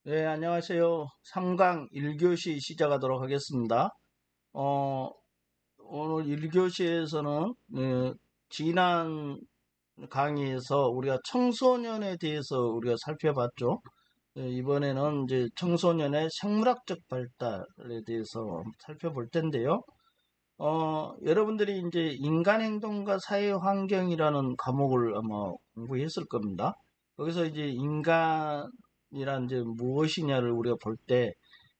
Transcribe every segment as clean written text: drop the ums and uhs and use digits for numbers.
네, 안녕하세요. 3강 1교시 시작하도록 하겠습니다. 어, 오늘 1교시에서는 지난 강의에서 우리가 청소년에 대해서 우리가 살펴봤죠. 이번에는 이제 청소년의 생물학적 발달에 대해서 살펴볼 텐데요. 여러분들이 이제 인간 행동과 사회 환경이라는 과목을 아마 공부했을 겁니다. 거기서 이제 인간이란 이제 무엇이냐를 우리가 볼 때,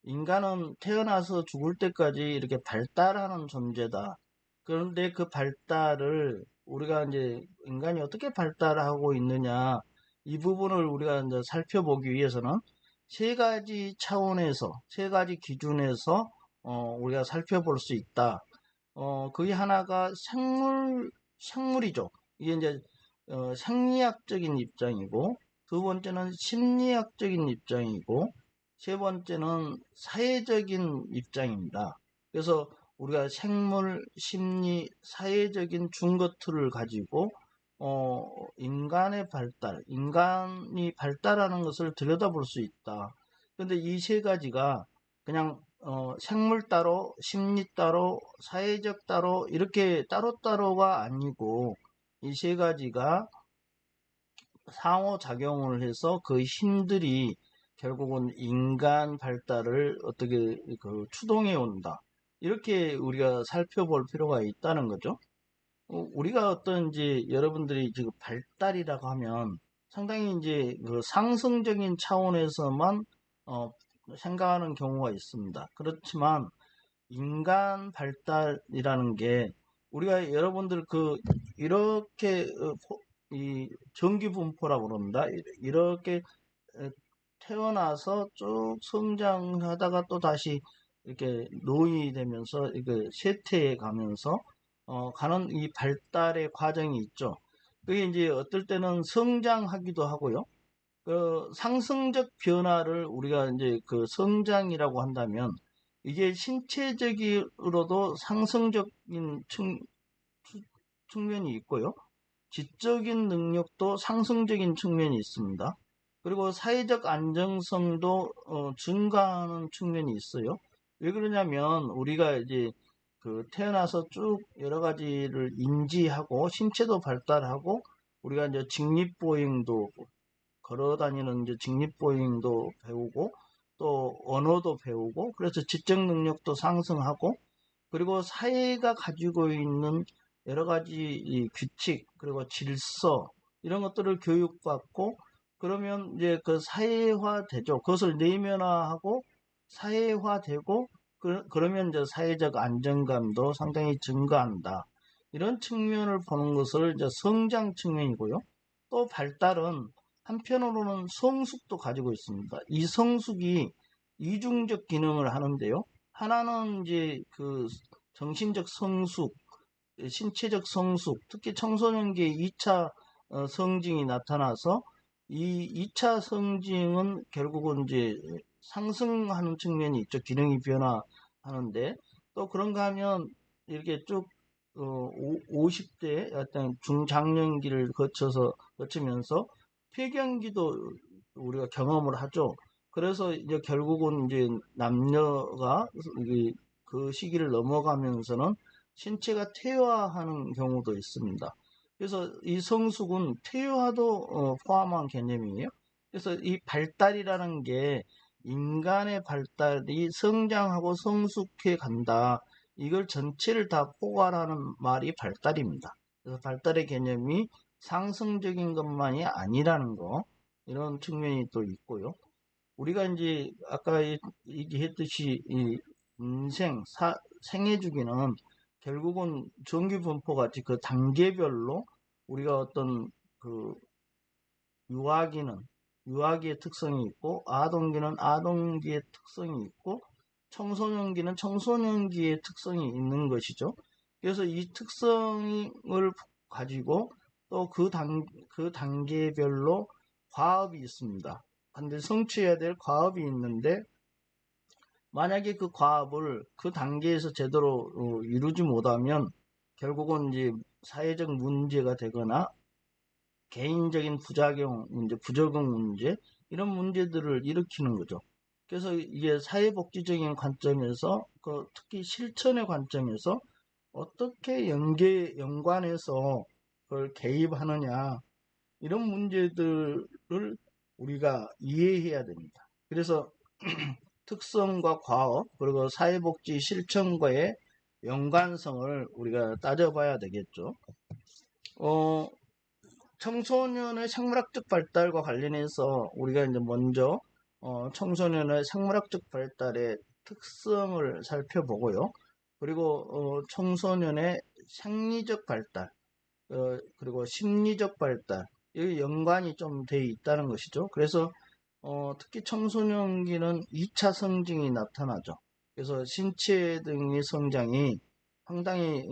인간은 태어나서 죽을 때까지 이렇게 발달하는 존재다. 그런데 그 발달을 우리가 이제 인간이 어떻게 발달하고 있느냐, 이 부분을 우리가 이제 살펴보기 위해서는 세 가지 차원에서, 세 가지 기준에서 우리가 살펴볼 수 있다. 그게 하나가 생물이죠. 이게 이제, 생리학적인 입장이고, 두 번째는 심리학적인 입장이고, 세 번째는 사회적인 입장입니다. 그래서 우리가 생물, 심리, 사회적인 중거틀을 가지고, 인간의 발달, 인간이 발달하는 것을 들여다볼 수 있다. 근데 이 세 가지가 그냥 생물 따로, 심리 따로, 사회적 따로 이렇게 따로따로가 아니고 이 세 가지가 상호작용을 해서 그 힘들이 결국은 인간 발달을 어떻게 추동해 온다. 이렇게 우리가 살펴볼 필요가 있다는 거죠. 우리가 어떤 이제 여러분들이 지금 발달이라고 하면 상당히 이제 그 상승적인 차원에서만 어, 생각하는 경우가 있습니다. 그렇지만 인간 발달이라는 게 우리가 여러분들 이렇게 이 전기분포라고 그럽니다. 이렇게 태어나서 쭉 성장하다가 또 다시 이렇게 노인이 되면서 이렇게 쇠퇴해 가면서 가는 이 발달의 과정이 있죠. 그게 이제 어떨 때는 성장하기도 하고요. 그 상승적 변화를 우리가 이제 그 성장이라고 한다면 이게 신체적으로도 상승적인 측면이 있고요. 지적인 능력도 상승적인 측면이 있습니다. 그리고 사회적 안정성도 증가하는 측면이 있어요. 왜 그러냐면 우리가 이제 그 태어나서 쭉 여러 가지를 인지하고 신체도 발달하고 우리가 이제 직립보행도 걸어 다니는 이제 직립보행도 배우고 또 언어도 배우고 그래서 지적 능력도 상승하고 그리고 사회가 가지고 있는 여러 가지 이 규칙 그리고 질서 이런 것들을 교육받고 그러면 이제 그 사회화되죠. 그것을 내면화하고 사회화되고 그러면 이제 사회적 안정감도 상당히 증가한다. 이런 측면을 보는 것을 이제 성장 측면이고요. 또 발달은 한편으로는 성숙도 가지고 있습니다. 이 성숙이 이중적 기능을 하는데요. 하나는 이제 그 정신적 성숙, 신체적 성숙, 특히 청소년기에 2차 성징이 나타나서 이 2차 성징은 결국은 이제 상승하는 측면이 있죠. 기능이 변화하는데 또 그런가 하면 이렇게 쭉 50대 어떤 중장년기를 거치면서 폐경기도 우리가 경험을 하죠. 그래서 이제 결국은 이제 남녀가 그 시기를 넘어가면서는 신체가 퇴화하는 경우도 있습니다. 그래서 이 성숙은 퇴화도 포함한 개념이에요. 그래서 이 발달이라는 게 인간의 발달이 성장하고 성숙해 간다. 이걸 전체를 다 포괄하는 말이 발달입니다. 그래서 발달의 개념이 상승적인 것만이 아니라는 거, 이런 측면이 또 있고요. 우리가 이제 아까 얘기했듯이 이 생애 주기는 결국은 전기분포 같이 그 단계별로 우리가 어떤 그 유아기는 유아기의 특성이 있고 아동기는 아동기의 특성이 있고 청소년기는 청소년기의 특성이 있는 것이죠. 그래서 이 특성을 가지고 또 그 단계별로 과업이 있습니다. 근데 성취해야 될 과업이 있는데 만약에 그 과업을 그 단계에서 제대로 이루지 못하면 결국은 이제 사회적 문제가 되거나 개인적인 부작용 문제, 부적응 문제 이런 문제들을 일으키는 거죠. 그래서 이게 사회복지적인 관점에서 특히 실천의 관점에서 어떻게 연관해서 그걸 개입하느냐 이런 문제들을 우리가 이해해야 됩니다. 그래서 특성과 과업 그리고 사회복지 실천과의 연관성을 우리가 따져봐야 되겠죠. 청소년의 생물학적 발달과 관련해서 우리가 이제 먼저 청소년의 생물학적 발달의 특성을 살펴보고요. 그리고 청소년의 생리적 발달, 그리고 심리적 발달, 이 연관이 좀 돼 있다는 것이죠. 그래서 특히 청소년기는 2차 성징이 나타나죠. 그래서 신체 등의 성장이 상당히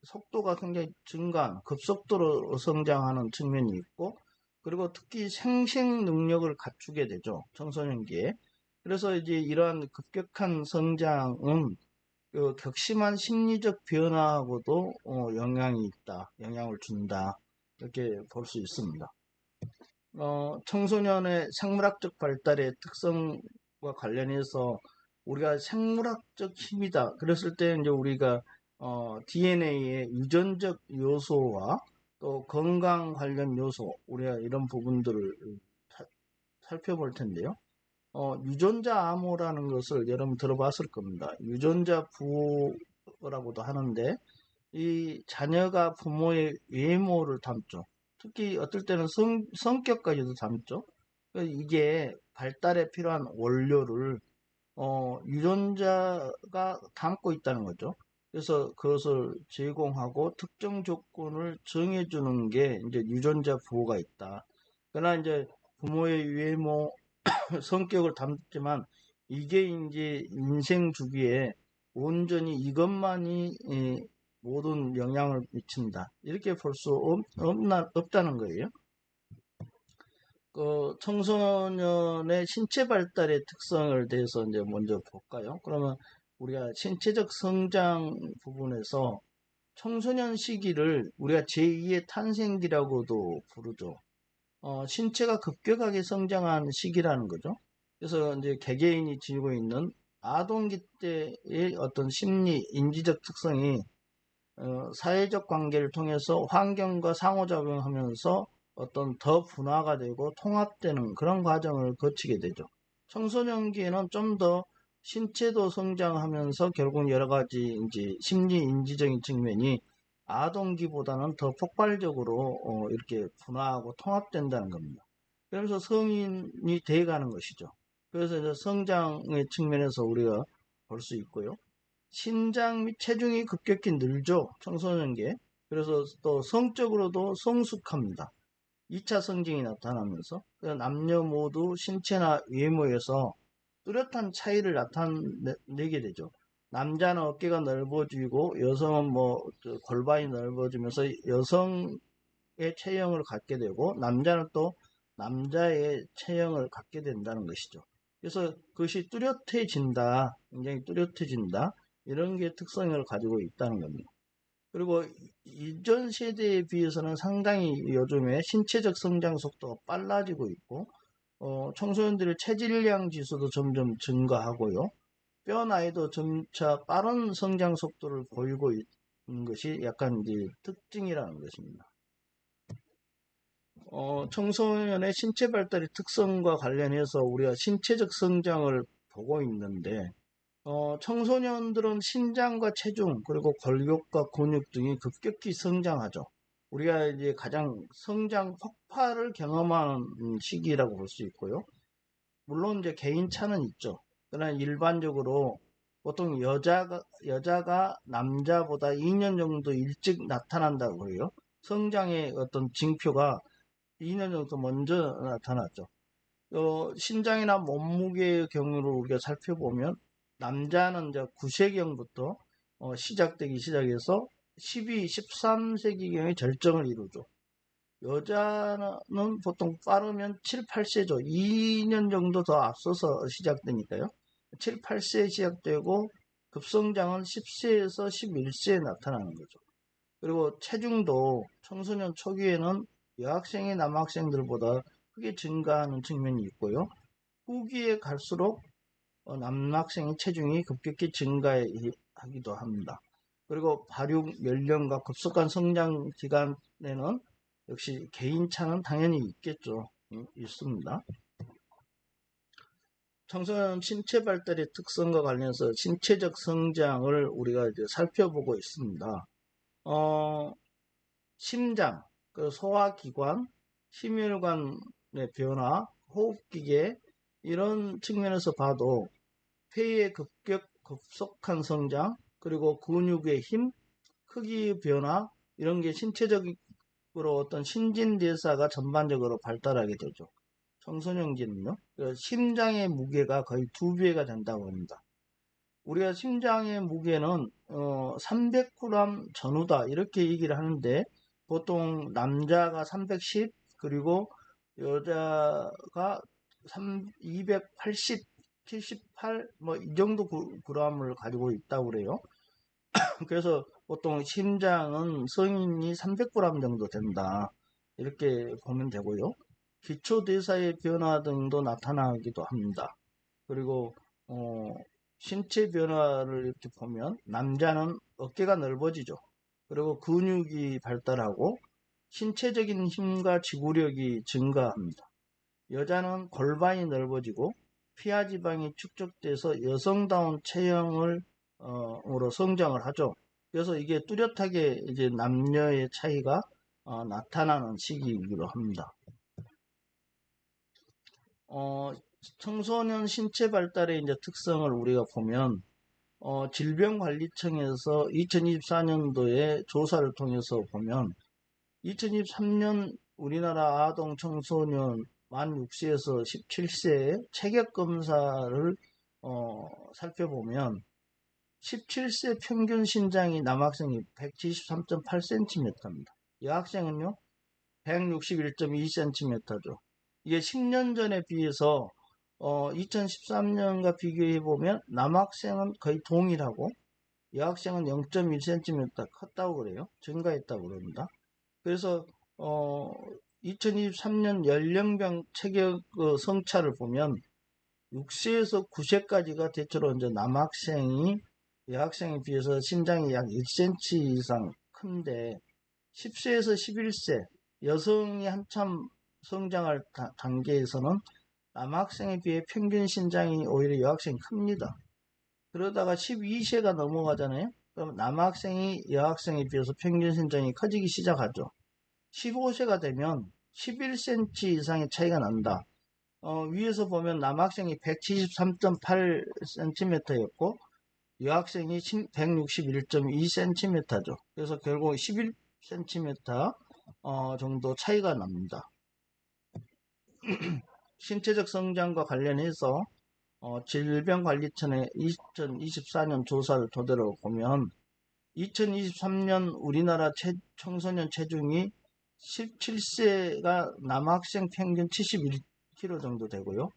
속도가 굉장히 증가한 급속도로 성장하는 측면이 있고 그리고 특히 생식 능력을 갖추게 되죠. 청소년기에. 그래서 이제 이러한 급격한 성장은 그 격심한 심리적 변화하고도 영향을 준다. 이렇게 볼 수 있습니다. 청소년의 생물학적 발달의 특성과 관련해서 우리가 생물학적 힘이다. 그랬을 때 이제 우리가 DNA의 유전적 요소와 또 건강 관련 요소, 우리가 이런 부분들을 살펴볼 텐데요. 유전자 암호라는 것을 여러분 들어봤을 겁니다. 유전자 부호라고도 하는데 이 자녀가 부모의 외모를 담죠. 특히 어떨 때는 성격까지도 담죠. 이게 발달에 필요한 원료를 유전자가 담고 있다는 거죠. 그래서 그것을 제공하고 특정 조건을 정해주는 게 이제 유전자 부호가 있다. 그러나 이제 부모의 외모, 성격을 담지만 이게 이제 인생 주기에 온전히 이것만이 모든 영향을 미친다. 이렇게 볼 수 없다는 거예요. 청소년의 신체 발달의 특성을 대해서 이제 먼저 볼까요? 그러면 우리가 신체적 성장 부분에서 청소년 시기를 우리가 제2의 탄생기라고도 부르죠. 신체가 급격하게 성장한 시기라는 거죠. 그래서 이제 개개인이 지니고 있는 아동기 때의 어떤 심리, 인지적 특성이 사회적 관계를 통해서 환경과 상호작용하면서 어떤 더 분화가 되고 통합되는 그런 과정을 거치게 되죠. 청소년기에는 좀 더 신체도 성장하면서 결국 여러 가지 이제 심리 인지적인 측면이 아동기보다는 더 폭발적으로 이렇게 분화하고 통합된다는 겁니다. 그러면서 성인이 돼가는 것이죠. 그래서 이제 성장의 측면에서 우리가 볼 수 있고요. 신장 및 체중이 급격히 늘죠. 청소년기에. 그래서 또 성적으로도 성숙합니다. 2차 성징이 나타나면서 남녀 모두 신체나 외모에서 뚜렷한 차이를 나타내게 되죠. 남자는 어깨가 넓어지고 여성은 골반이 넓어지면서 여성의 체형을 갖게 되고 남자는 또 남자의 체형을 갖게 된다는 것이죠. 그래서 그것이 뚜렷해진다. 굉장히 뚜렷해진다. 이런 게 특성을 가지고 있다는 겁니다. 그리고 이전 세대에 비해서는 상당히 요즘에 신체적 성장 속도가 빨라지고 있고 청소년들의 체질량 지수도 점점 증가하고요. 뼈 나이도 점차 빠른 성장 속도를 보이고 있는 것이 약간 이제 특징이라는 것입니다. 청소년의 신체 발달의 특성과 관련해서 우리가 신체적 성장을 보고 있는데 청소년들은 신장과 체중 그리고 골격과 근육 등이 급격히 성장하죠. 우리가 이제 가장 성장 폭발을 경험하는 시기라고 볼 수 있고요. 물론 이제 개인차는 있죠. 그러나 일반적으로 보통 여자가 남자보다 2년 정도 일찍 나타난다고 해요. 성장의 어떤 징표가 2년 정도 먼저 나타났죠. 신장이나 몸무게의 경우를 우리가 살펴보면 남자는 이제 9세경부터 시작되기 시작해서 12, 13세기경에 절정을 이루죠. 여자는 보통 빠르면 7, 8세죠. 2년 정도 더 앞서서 시작되니까요. 7, 8세에 시작되고 급성장은 10세에서 11세에 나타나는 거죠. 그리고 체중도 청소년 초기에는 여학생이 남학생들보다 크게 증가하는 측면이 있고요. 후기에 갈수록 남학생의 체중이 급격히 증가하기도 합니다. 그리고 발육 연령과 급속한 성장 기간에는 역시 개인차는 당연히 있겠죠. 있습니다. 청소년 신체 발달의 특성과 관련해서 신체적 성장을 우리가 이제 살펴보고 있습니다. 심장, 그 소화기관, 심혈관의 변화, 호흡기계 이런 측면에서 봐도 폐의 급속한 성장, 그리고 근육의 힘, 크기 변화 이런 게 신체적으로 어떤 신진대사가 전반적으로 발달하게 되죠. 청소년기는요. 심장의 무게가 거의 2배가 된다고 합니다. 우리가 심장의 무게는 300g 전후다 이렇게 얘기를 하는데 보통 남자가 310 그리고 여자가 280, 78 뭐 이 정도 g을 가지고 있다고 그래요. 그래서 보통 심장은 성인이 300g 정도 된다 이렇게 보면 되고요. 기초대사의 변화 등도 나타나기도 합니다. 그리고 신체 변화를 이렇게 보면 남자는 어깨가 넓어지죠. 그리고 근육이 발달하고 신체적인 힘과 지구력이 증가합니다. 여자는 골반이 넓어지고 피하지방이 축적돼서 여성다운 체형으로 성장을 하죠. 그래서 이게 뚜렷하게 이제 남녀의 차이가 나타나는 시기이기도 합니다. 청소년 신체 발달의 이제 특성을 우리가 보면 질병관리청에서 2024년도에 조사를 통해서 보면 2023년 우리나라 아동 청소년 만 6세에서 17세의 체격 검사를 살펴보면 17세 평균 신장이 남학생이 173.8cm입니다. 여학생은요 161.2cm죠. 이게 10년 전에 비해서 2013년과 비교해 보면 남학생은 거의 동일하고 여학생은 0.1cm 컸다고 그래요. 증가했다고 그럽니다. 그래서 2023년 연령별 체격 성차를 보면 6세에서 9세까지가 대체로 이제 남학생이 여학생에 비해서 신장이 약 1cm 이상 큰데 10세에서 11세 여성이 한참 성장할 단계에서는 남학생에 비해 평균 신장이 오히려 여학생이 큽니다. 그러다가 12세가 넘어가잖아요. 그럼 남학생이 여학생에 비해서 평균 신장이 커지기 시작하죠. 15세가 되면 11cm 이상의 차이가 난다. 위에서 보면 남학생이 173.8cm였고 여학생이 161.2cm죠. 그래서 결국 11cm 정도 차이가 납니다. 신체적 성장과 관련해서 질병관리청의 2024년 조사를 토대로 보면 2023년 우리나라 청소년 체중이 17세가 남학생 평균 71kg 정도 되고요.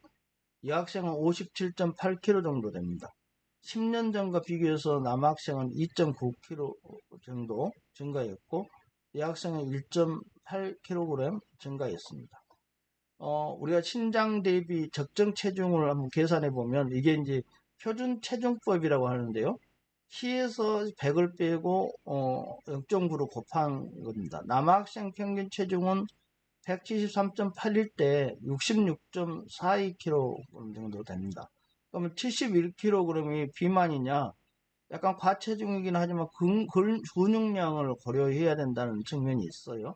여학생은 57.8kg 정도 됩니다. 10년 전과 비교해서 남학생은 2.9kg 정도 증가했고 여학생은 1.8kg 증가했습니다. 우리가 신장 대비 적정 체중을 한번 계산해 보면 이게 이제 표준 체중법이라고 하는데요. 키에서 100을 빼고 0.9로 곱한 겁니다. 남학생 평균 체중은 173.8일 때 66.42kg 정도 됩니다. 그러면 71kg이 비만이냐? 약간 과체중이긴 하지만 근육량을 고려해야 된다는 측면이 있어요.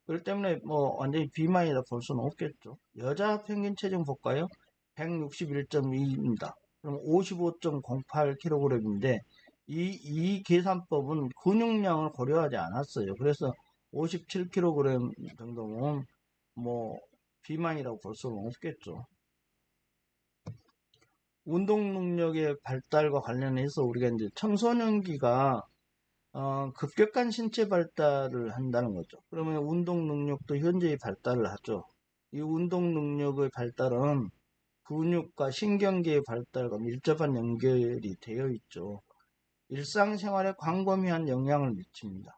그렇기 때문에 뭐 완전히 비만이라 볼 수는 없겠죠. 여자 평균 체중 볼까요? 161.2입니다. 그럼 55.08kg인데 이 계산법은 근육량을 고려하지 않았어요. 그래서 57kg 정도면 뭐 비만이라고 볼 수는 없겠죠. 운동 능력의 발달과 관련해서 우리가 이제 청소년기가 급격한 신체 발달을 한다는 거죠. 그러면 운동 능력도 현저히 발달을 하죠. 이 운동 능력의 발달은 근육과 신경계의 발달과 밀접한 연결이 되어 있죠. 일상생활에 광범위한 영향을 미칩니다.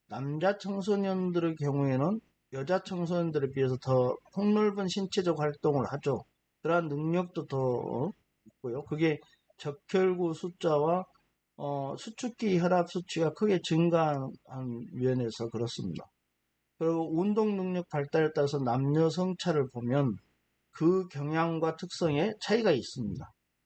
남자 청소년들의 경우에는 여자 청소년들에 비해서 더 폭넓은 신체적 활동을 하죠. 그러한 능력도 더 있고요. 그게 적혈구 숫자와 수축기 혈압 수치가 크게 증가한 면에서 그렇습니다. 그리고 운동 능력 발달에 따라서 남녀 성차를 보면 그 경향과 특성에 차이가 있습니다.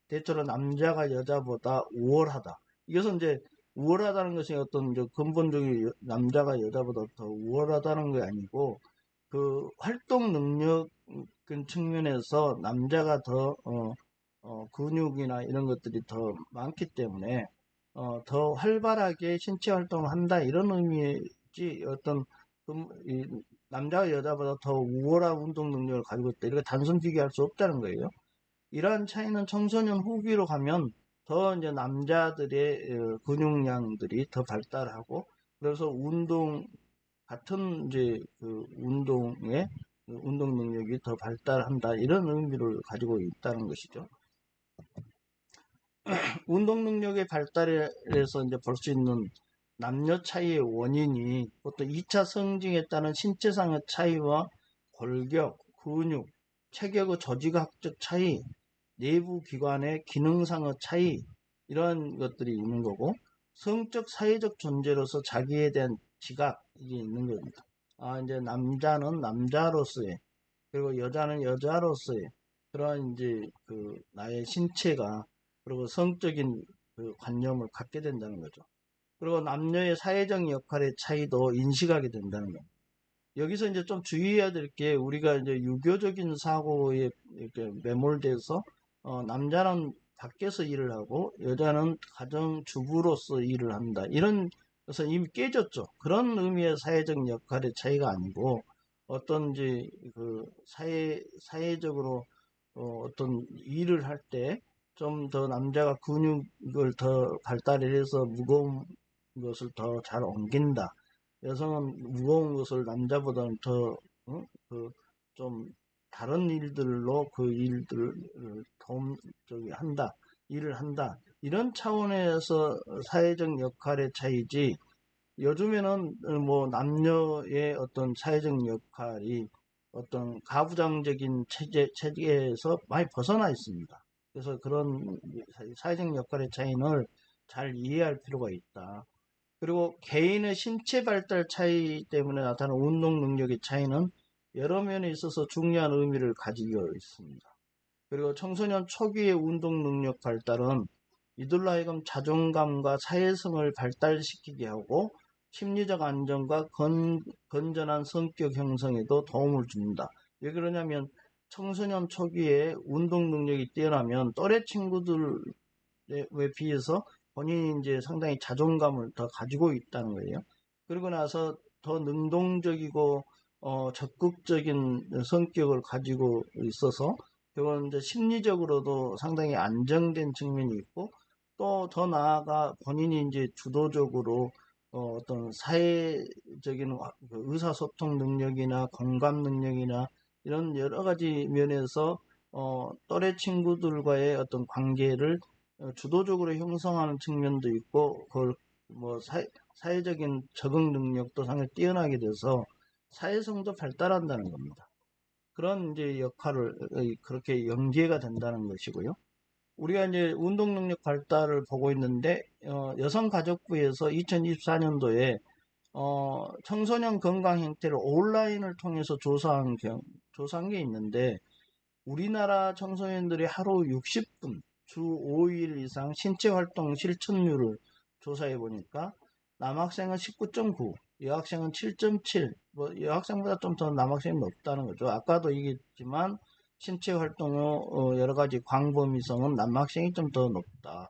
대체로 남자가 여자보다 우월하다. 이것은 이제 우월하다는 것이 어떤 근본적인 남자가 여자보다 더 우월하다는 게 아니고 그 활동 능력 측면에서 남자가 더 근육이나 이런 것들이 더 많기 때문에 더 활발하게 신체 활동을 한다 이런 의미지 어떤 남자가 여자보다 더 우월한 운동 능력을 가지고 있다 이렇게 단순 비교할 수 없다는 거예요. 이러한 차이는 청소년 후기로 가면 더 이제 남자들의 근육량들이 더 발달하고 그래서 같은 이제 그 운동의 운동 능력이 더 발달한다 이런 의미를 가지고 있다는 것이죠. 운동 능력의 발달에서 이제 볼 수 있는 남녀 차이의 원인이 보통 2차 성징에 따른 신체상의 차이와 골격, 근육, 체격의 조직학적 차이, 내부 기관의 기능상의 차이 이런 것들이 있는 거고 성적 사회적 존재로서 자기에 대한 지각 이게 있는 겁니다. 이제 남자는 남자로서의 그리고 여자는 여자로서의 그러한 이제 그 나의 신체가 그리고 성적인 그 관념을 갖게 된다는 거죠. 그리고 남녀의 사회적 역할의 차이도 인식하게 된다는 겁니다. 여기서 이제 좀 주의해야 될 게 우리가 이제 유교적인 사고에 이렇게 매몰돼서 남자는 밖에서 일을 하고 여자는 가정 주부로서 일을 한다. 이런 것은 이미 깨졌죠. 그런 의미의 사회적 역할의 차이가 아니고 어떤 이제 그 사회적으로 어떤 일을 할 때 좀 더 남자가 근육을 더 발달해서 무거운 것을 더 잘 옮긴다. 여성은 무거운 것을 남자보다는 더, 좀 다른 일들로 그 일들을 일을 한다. 이런 차원에서 사회적 역할의 차이지, 요즘에는 뭐 남녀의 어떤 사회적 역할이 어떤 가부장적인 체계에서 많이 벗어나 있습니다. 그래서 그런 사회적 역할의 차이는 잘 이해할 필요가 있다. 그리고 개인의 신체 발달 차이 때문에 나타나는 운동 능력의 차이는 여러 면에 있어서 중요한 의미를 가지고 있습니다. 그리고 청소년 초기의 운동 능력 발달은 이들로 하여금 자존감과 사회성을 발달시키게 하고 심리적 안정과 건전한 성격 형성에도 도움을 줍니다. 왜 그러냐면 청소년 초기에 운동 능력이 뛰어나면 또래 친구들에 비해서 본인이 이제 상당히 자존감을 더 가지고 있다는 거예요. 그리고 나서 더 능동적이고 적극적인 성격을 가지고 있어서 그건 이제 심리적으로도 상당히 안정된 측면이 있고 또 더 나아가 본인이 이제 주도적으로 어떤 사회적인 의사소통 능력이나 공감 능력이나 이런 여러 가지 면에서 또래 친구들과의 어떤 관계를 주도적으로 형성하는 측면도 있고 그걸 뭐 사회적인 적응 능력도 상당히 뛰어나게 돼서 사회성도 발달한다는 겁니다. 그런 이제 역할을 그렇게 연계가 된다는 것이고요. 우리가 이제 운동 능력 발달을 보고 있는데 여성가족부에서 2024년도에 청소년 건강 행태를 온라인을 통해서 조사한 게 있는데 우리나라 청소년들이 하루 60분, 주 5일 이상 신체 활동 실천율을 조사해 보니까 남학생은 19.9, 여학생은 7.7, 뭐 여학생보다 좀 더 남학생이 높다는 거죠. 아까도 얘기했지만 신체 활동의 여러 가지 광범위성은 남학생이 좀 더 높다.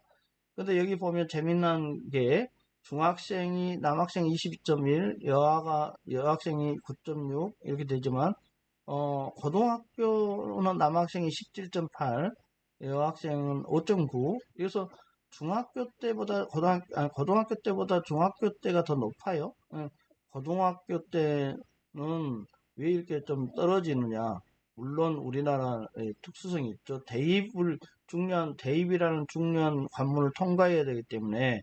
근데 여기 보면 재미난 게 남학생이 22.1, 여학생이 9.6 이렇게 되지만 고등학교는 남학생이 17.8, 여학생은 5.9. 그래서 고등학교 때보다 중학교 때가 더 높아요. 고등학교 때는 왜 이렇게 좀 떨어지느냐? 물론 우리나라의 특수성이 있죠. 대입이라는 중요한 관문을 통과해야 되기 때문에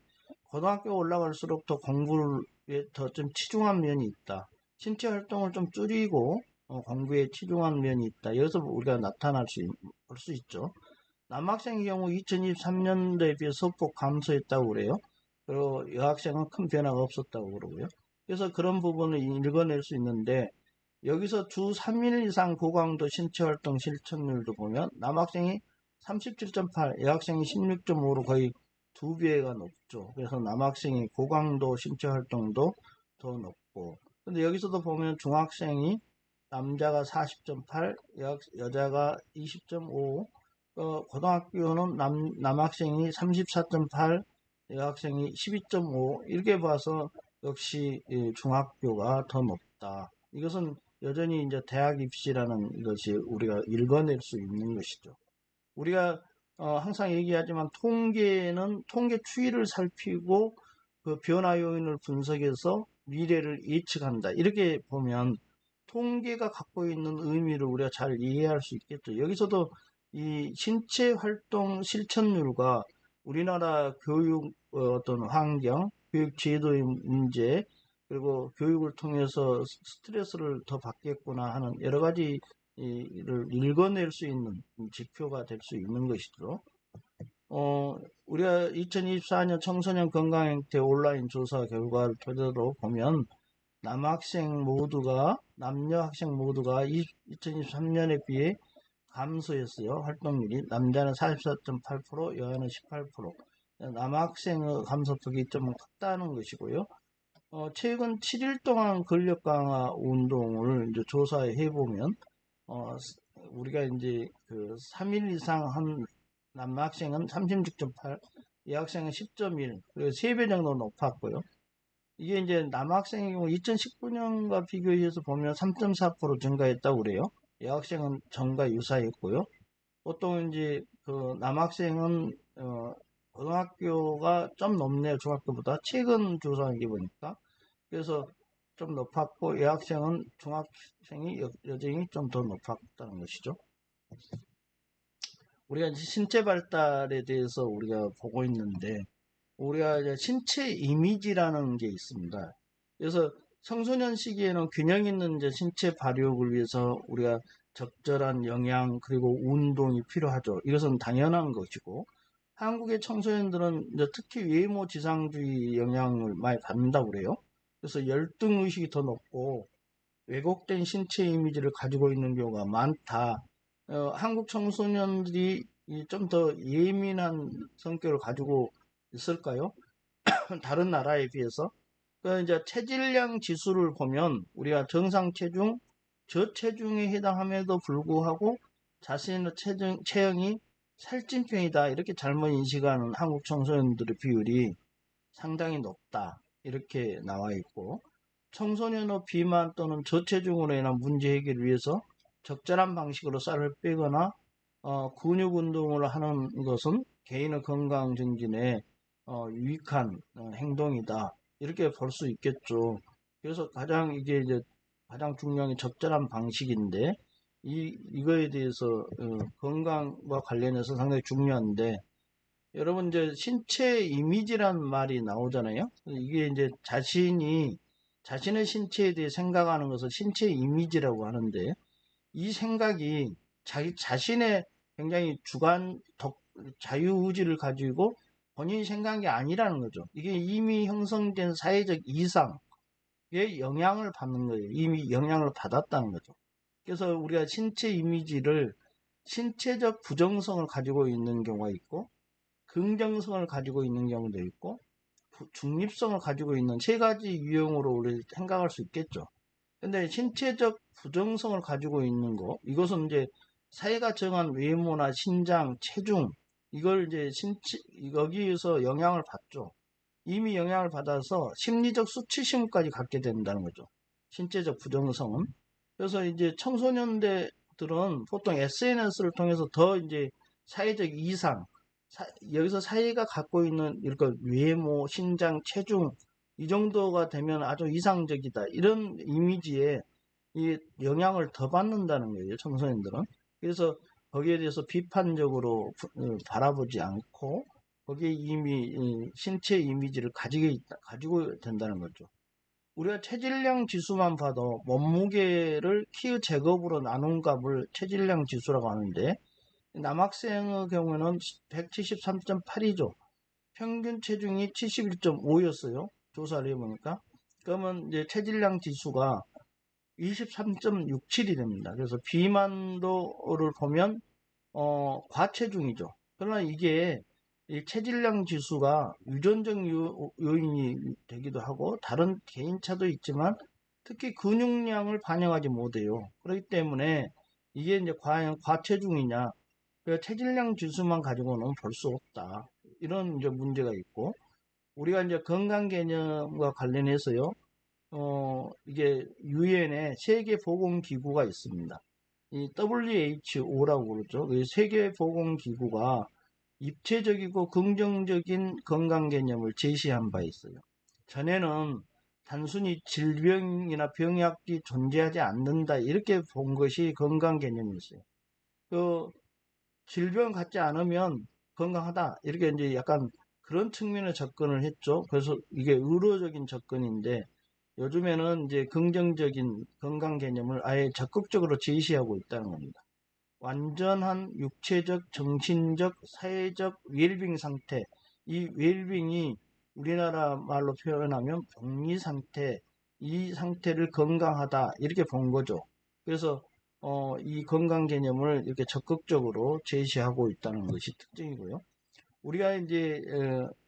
고등학교 올라갈수록 더 공부에 더 좀 치중한 면이 있다. 신체 활동을 좀 줄이고 공부에 치중한 면이 있다. 여기서 우리가 볼 수 있죠. 남학생의 경우 2023년도에 비해 소폭 감소했다고 그래요. 그리고 여학생은 큰 변화가 없었다고 그러고요. 그래서 그런 부분을 읽어낼 수 있는데 여기서 주 3일 이상 고강도 신체활동 실천율도 보면 남학생이 37.8, 여학생이 16.5로 거의 2배가 높죠. 그래서 남학생이 고강도 신체활동도 더 높고 근데 여기서도 보면 중학생이 남자가 40.8, 여자가 20.5, 고등학교는 남학생이 34.8, 여학생이 12.5 이렇게 봐서 역시 중학교가 더 높다. 이것은 여전히 이제 대학 입시라는 것이 우리가 읽어낼 수 있는 것이죠. 우리가 항상 얘기하지만 통계는 통계 추이를 살피고 그 변화 요인을 분석해서 미래를 예측한다. 이렇게 보면 통계가 갖고 있는 의미를 우리가 잘 이해할 수 있겠죠. 여기서도 이 신체 활동 실천율과 우리나라 교육 어떤 환경, 교육 제도의 문제, 그리고 교육을 통해서 스트레스를 더 받겠구나 하는 여러 가지를 읽어낼 수 있는 지표가 될 수 있는 것이죠. 우리가 2024년 청소년 건강행태 온라인 조사 결과를 토대로 보면 남녀 학생 모두가 2023년에 비해 감소했어요. 활동률이 남자는 44.8%, 여자는 18%. 남학생의 감소폭이 좀 컸다는 것이고요. 최근 7일 동안 근력 강화 운동을 이제 조사해 보면 우리가 이제 그 3일 이상 한 남학생은 36.8, 여학생은 10.1, 그리고 3배 정도 높았고요. 이게 이제 남학생의 경우 2019년과 비교해서 보면 3.4% 증가했다고 그래요. 여학생은 전과 유사했고요. 보통 이제 그 남학생은 고등학교가 좀 높네요. 중학교보다 최근 조사하기 보니까. 그래서 좀 높았고 여학생은 중학생이 여전히 좀 더 높았다는 것이죠. 우리가 이제 신체 발달에 대해서 우리가 보고 있는데 우리가 이제 신체 이미지라는 게 있습니다. 그래서 청소년 시기에는 균형 있는 이제 신체 발육을 위해서 우리가 적절한 영양 그리고 운동이 필요하죠. 이것은 당연한 것이고 한국의 청소년들은 이제 특히 외모 지상주의 영향을 많이 받는다고 그래요. 그래서 열등 의식이 더 높고 왜곡된 신체 이미지를 가지고 있는 경우가 많다. 한국 청소년들이 좀 더 예민한 성격을 가지고 있을까요? 다른 나라에 비해서. 그 이제 체질량 지수를 보면 우리가 정상 체중, 저체중에 해당함에도 불구하고 자신의 체형이 살찐 편이다 이렇게 잘못 인식하는 한국 청소년들의 비율이 상당히 높다 이렇게 나와 있고 청소년의 비만 또는 저체중으로 인한 문제 해결을 위해서 적절한 방식으로 쌀을 빼거나 근육 운동을 하는 것은 개인의 건강 증진에 유익한 행동이다. 이렇게 볼 수 있겠죠. 그래서 이게 이제 가장 중요한 게 적절한 방식인데, 이거에 대해서 건강과 관련해서 상당히 중요한데, 여러분 이제 신체 이미지란 말이 나오잖아요. 이게 이제 자신의 신체에 대해 생각하는 것을 신체 이미지라고 하는데, 이 생각이 자기 자신의 굉장히 자유의지를 가지고 본인이 생각한 게 아니라는 거죠. 이게 이미 형성된 사회적 이상에 영향을 받는 거예요. 이미 영향을 받았다는 거죠. 그래서 우리가 신체 이미지를 신체적 부정성을 가지고 있는 경우가 있고 긍정성을 가지고 있는 경우도 있고 중립성을 가지고 있는 세 가지 유형으로 우리 생각할 수 있겠죠. 근데 신체적 부정성을 가지고 있는 거, 이것은 이제 사회가 정한 외모나 신장, 체중, 이걸 이제 여기에서 영향을 받죠. 이미 영향을 받아서 심리적 수치심까지 갖게 된다는 거죠. 신체적 부정성은. 그래서 이제 청소년들은 보통 SNS를 통해서 더 이제 사회적 이상, 여기서 사회가 갖고 있는 이렇게 외모, 신장, 체중, 이 정도가 되면 아주 이상적이다. 이런 이미지에 이 영향을 더 받는다는 거예요, 청소년들은. 그래서 거기에 대해서 비판적으로 바라보지 않고 거기에 이미 신체 이미지를 가지고 된다는 거죠. 우리가 체질량 지수만 봐도 몸무게를 키 제곱으로 나눈 값을 체질량 지수라고 하는데, 남학생의 경우는 173.8이죠. 평균 체중이 71.5였어요. 조사를 해보니까. 그러면 이제 체질량 지수가 23.67이 됩니다. 그래서 비만도를 보면 과체중이죠. 그러나 이게 이 체질량 지수가 유전적 요인이 되기도 하고 다른 개인차도 있지만 특히 근육량을 반영하지 못해요. 그렇기 때문에 이게 이제 과연 과체중이냐, 그 체질량 지수만 가지고는 볼 수 없다. 이런 이제 문제가 있고, 우리가 이제 건강 개념과 관련해서요, 이게 유엔의 세계보건기구가 있습니다. 이 WHO라고 그러죠. 이 세계보건기구가 입체적이고 긍정적인 건강 개념을 제시한 바 있어요. 전에는 단순히 질병이나 병약이 존재하지 않는다 이렇게 본 것이 건강 개념이었어요. 그 질병 갖지 않으면 건강하다 이렇게 이제 약간 그런 측면의 접근을 했죠. 그래서 이게 의료적인 접근인데 요즘에는 이제 긍정적인 건강 개념을 아예 적극적으로 제시하고 있다는 겁니다. 완전한 육체적, 정신적, 사회적 웰빙 상태. 이 웰빙이 우리나라 말로 표현하면 복리 상태, 이 상태를 건강하다 이렇게 본 거죠. 그래서 이 건강 개념을 이렇게 적극적으로 제시하고 있다는 것이 특징이고요. 우리가 이제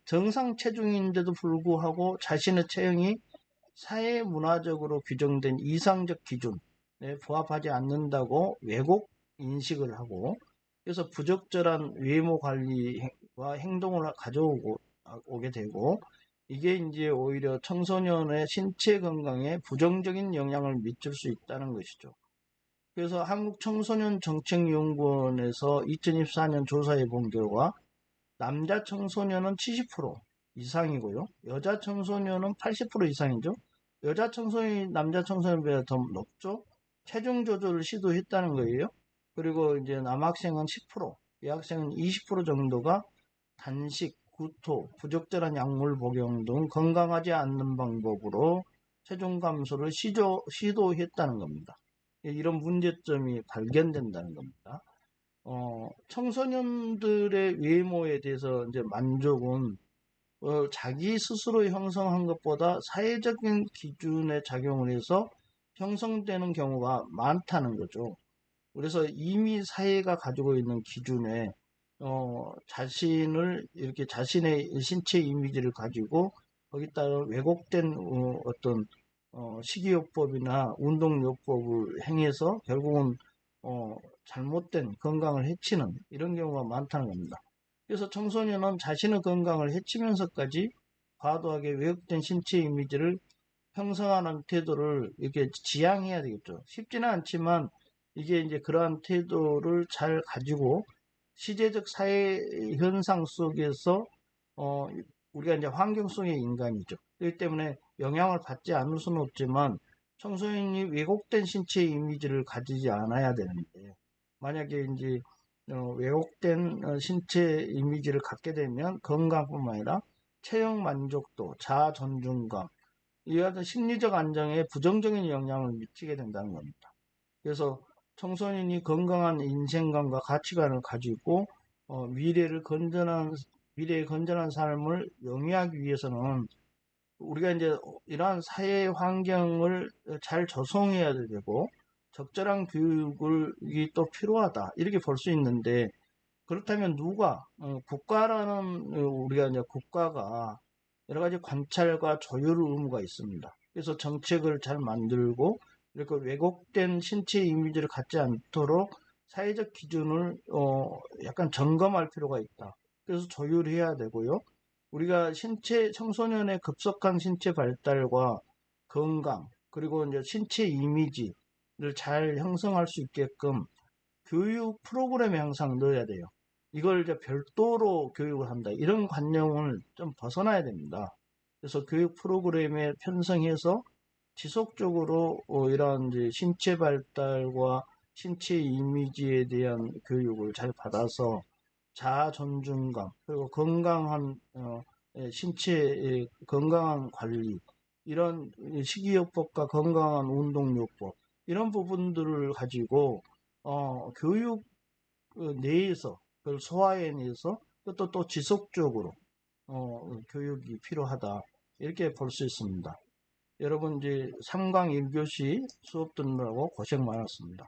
정상 체중인데도 불구하고 자신의 체형이 사회 문화적으로 규정된 이상적 기준에 부합하지 않는다고 왜곡 인식을 하고, 그래서 부적절한 외모 관리와 행동을 가져오게 되고, 이게 이제 오히려 청소년의 신체 건강에 부정적인 영향을 미칠 수 있다는 것이죠. 그래서 한국청소년정책연구원에서 2024년 조사해 본 결과 남자 청소년은 70% 이상이고요. 여자 청소년은 80% 이상이죠. 여자 청소년이 남자 청소년보다 더 높죠. 체중 조절을 시도했다는 거예요. 그리고 이제 남학생은 10%, 여학생은 20% 정도가 단식, 구토, 부적절한 약물 복용 등 건강하지 않는 방법으로 체중 감소를 시도했다는 겁니다. 이런 문제점이 발견된다는 겁니다. 청소년들의 외모에 대해서 이제 만족은 자기 스스로 형성한 것보다 사회적인 기준에 작용을 해서 형성되는 경우가 많다는 거죠. 그래서 이미 사회가 가지고 있는 기준에 자신을 이렇게 자신의 신체 이미지를 가지고 거기다가 왜곡된 어떤 식이요법이나 운동요법을 행해서 결국은 잘못된 건강을 해치는 이런 경우가 많다는 겁니다. 그래서 청소년은 자신의 건강을 해치면서까지 과도하게 왜곡된 신체 이미지를 형성하는 태도를 이렇게 지양해야 되겠죠. 쉽지는 않지만 이게 이제 그러한 태도를 잘 가지고 시대적 사회 현상 속에서 어, 우리가 이제 환경 속의 인간이죠. 그렇기 때문에 영향을 받지 않을 수는 없지만 청소년이 왜곡된 신체 이미지를 가지지 않아야 되는데 만약에 이제 왜곡된 신체 이미지를 갖게 되면 건강뿐만 아니라 체형 만족도, 자아 존중감, 이와 같은 심리적 안정에 부정적인 영향을 미치게 된다는 겁니다. 그래서 청소년이 건강한 인생관과 가치관을 가지고 미래의 건전한 삶을 영위하기 위해서는 우리가 이제 이러한 사회 환경을 잘 조성해야 되고 적절한 교육이 또 필요하다 이렇게 볼 수 있는데 그렇다면 누가 국가라는 우리가 이제 국가가 여러 가지 관찰과 조율 의무가 있습니다. 그래서 정책을 잘 만들고 이렇게 왜곡된 신체 이미지를 갖지 않도록 사회적 기준을 약간 점검할 필요가 있다. 그래서 조율해야 되고요. 우리가 청소년의 급속한 신체 발달과 건강, 그리고 이제 신체 이미지를 잘 형성할 수 있게끔 교육 프로그램에 항상 넣어야 돼요. 이걸 이제 별도로 교육을 한다. 이런 관념을 좀 벗어나야 됩니다. 그래서 교육 프로그램에 편성해서 지속적으로 이러한 이제 신체 발달과 신체 이미지에 대한 교육을 잘 받아서 자아 존중감 그리고 건강한 신체의 건강한 관리 이런 식이요법과 건강한 운동요법 이런 부분들을 가지고 교육 내에서 그걸 소화해내서 또 지속적으로 교육이 필요하다 이렇게 볼 수 있습니다. 여러분 이제 3강 1교시 수업 듣느라고 고생 많았습니다.